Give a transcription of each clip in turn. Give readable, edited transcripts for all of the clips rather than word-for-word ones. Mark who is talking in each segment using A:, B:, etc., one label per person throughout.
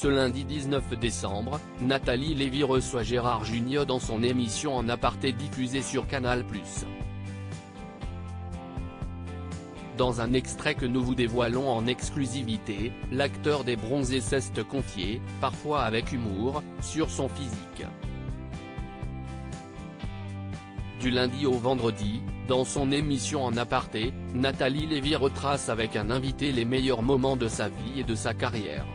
A: Ce lundi 19 décembre, Nathalie Lévy reçoit Gérard Jugnot dans son émission En Aparté diffusée sur Canal+. Dans un extrait que nous vous dévoilons en exclusivité, l'acteur des Bronzés s'est confié, parfois avec humour, sur son physique. Du lundi au vendredi, dans son émission En Aparté, Nathalie Lévy retrace avec un invité les meilleurs moments de sa vie et de sa carrière.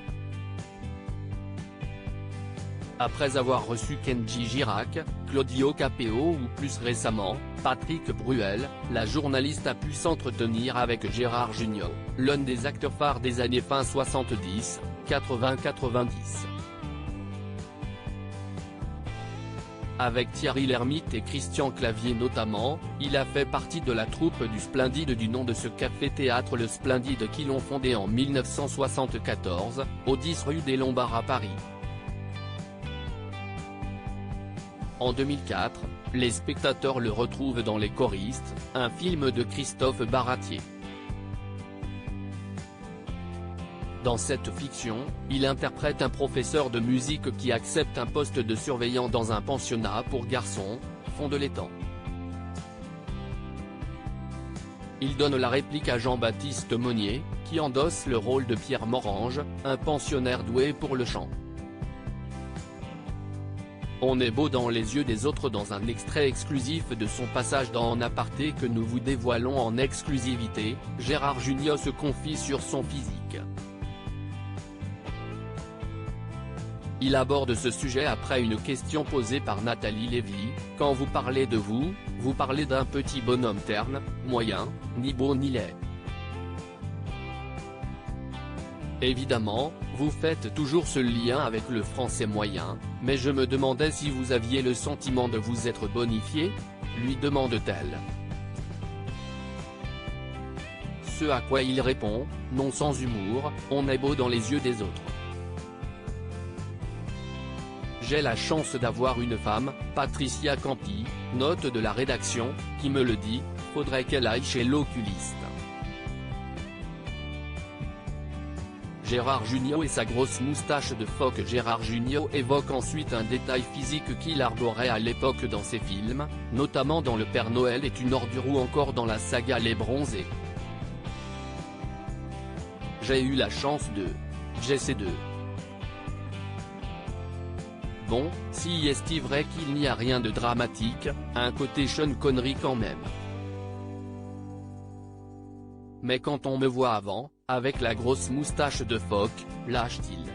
A: Après avoir reçu Kenji Girac, Claudio Capéo ou plus récemment, Patrick Bruel, la journaliste a pu s'entretenir avec Gérard Jugnot, l'un des acteurs phares des années fin 70, 80-90. Avec Thierry Lhermitte et Christian Clavier notamment, il a fait partie de la troupe du Splendide du nom de ce café-théâtre Le Splendide qui l'ont fondé en 1974, au 10 rue des Lombards à Paris. En 2004, les spectateurs le retrouvent dans Les Choristes, un film de Christophe Baratier. Dans cette fiction, il interprète un professeur de musique qui accepte un poste de surveillant dans un pensionnat pour garçons, fond de l'étang. Il donne la réplique à Jean-Baptiste Monnier, qui endosse le rôle de Pierre Morange, un pensionnaire doué pour le chant. On est beau dans les yeux des autres dans un extrait exclusif de son passage dans En Aparté que nous vous dévoilons en exclusivité, Gérard Jugnot se confie sur son physique. Il aborde ce sujet après une question posée par Nathalie Lévy, « Quand vous parlez de vous, vous parlez d'un petit bonhomme terne, moyen, ni beau ni laid. Évidemment, vous faites toujours ce lien avec le français moyen, mais je me demandais si vous aviez le sentiment de vous être bonifié ?» lui demande-t-elle. Ce à quoi il répond, non sans humour, « On est beau dans les yeux des autres. J'ai la chance d'avoir une femme, Patricia Campi, note de la rédaction, qui me le dit, faudrait qu'elle aille chez l'oculiste. » Gérard Jugnot et sa grosse moustache de phoque. Gérard Jugnot évoque ensuite un détail physique qu'il arborait à l'époque dans ses films, notamment dans Le Père Noël est une ordure ou encore dans la saga Les Bronzés. J'ai eu la chance de. J'essaie de. Bon, si est-il vrai qu'il n'y a rien de dramatique, un côté Sean Connery quand même. Mais quand on me voit avant, avec la grosse moustache de phoque, lâche-t-il.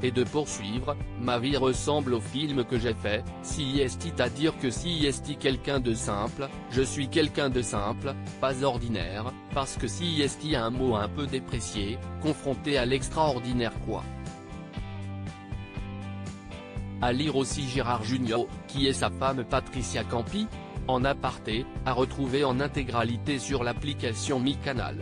A: Et de poursuivre, ma vie ressemble au film que j'ai fait, si est-il à dire que si est-il quelqu'un de simple, je suis quelqu'un de simple, pas ordinaire, parce que si est-il un mot un peu déprécié, confronté à l'extraordinaire quoi. À lire aussi Gérard Jugnot, qui est sa femme Patricia Campi, En Aparté, à retrouver en intégralité sur l'application Mi Canal.